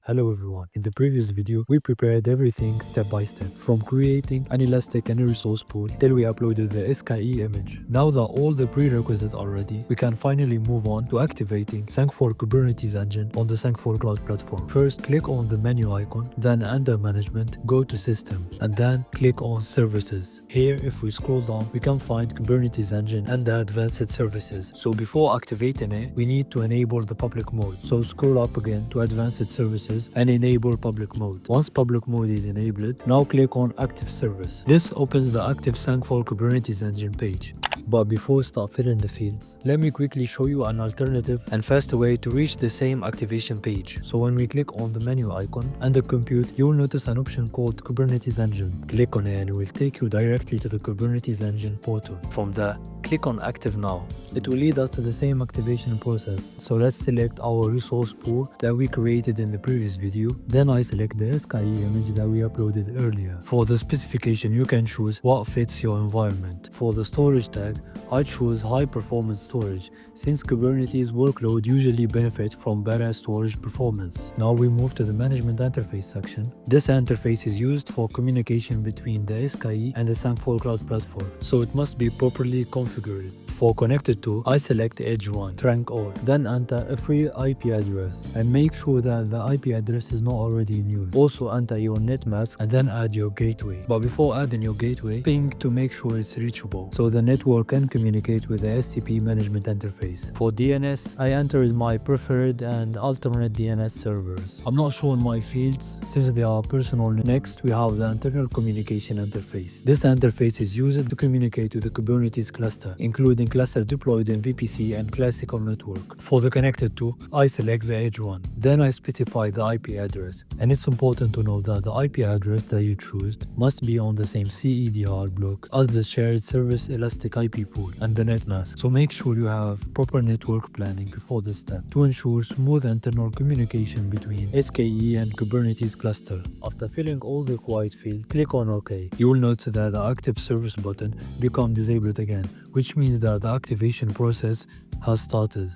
Hello everyone. In the previous video, we prepared everything step by step, from creating an elastic and a resource pool till we uploaded the SKE image. Now that all the prerequisites are ready, we can finally move on to activating Sangfor Kubernetes Engine on the Sangfor Cloud Platform. First, click on the menu icon, then under Management, go to System, and then click on Services. Here, if we scroll down, we can find Kubernetes Engine and the Advanced Services. So before activating it, we need to enable the public mode. So scroll up again to Advanced Services and enable public mode. Once public mode is enabled, now click on Active Service. This opens the active Sangfor Kubernetes Engine page. But before we start filling the fields, let me quickly show you an alternative and faster way to reach the same activation page. So when we click on the menu icon under Compute, you will notice an option called Kubernetes Engine. Click on it and it will take you directly to the Kubernetes Engine portal. From there, click on Active Now. It will lead us to the same activation process. So let's select our resource pool that we created in the previous video. Then I select the SKE image that we uploaded earlier. For the specification, you can choose what fits your environment. For the storage tag, I choose high performance storage, since Kubernetes workload usually benefit from better storage performance. Now we move to the management interface section. This interface is used for communication between the SKE and the Sangfor Cloud Platform, so it must be properly configured. For connected to, I select Edge 1, trunk all, then enter a free IP address and make sure that the IP address is not already in use. Also enter your net mask and then add your gateway. But before adding your gateway, ping to make sure it's reachable so the network can communicate with the STP management interface. For DNS, I entered my preferred and alternate DNS servers. I'm not showing my fields since they are personal. Next, we have the internal communication interface. This interface is used to communicate with the Kubernetes cluster, including cluster deployed in VPC and classical network. For the connected to, I select the Edge 1. Then I specify the IP address. And it's important to know that the IP address that you choose must be on the same CEDR block as the shared service elastic IP pool and the net mask. So make sure you have proper network planning before this step to ensure smooth internal communication between SKE and Kubernetes cluster. After filling all the required fields, click on OK. You will notice that the active service button becomes disabled again, which means that the activation process has started.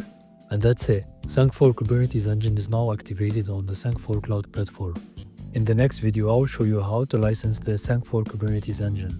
And that's it. Sangfor Kubernetes Engine is now activated on the Sangfor Cloud Platform. In the next video, I will show you how to license the Sangfor Kubernetes Engine.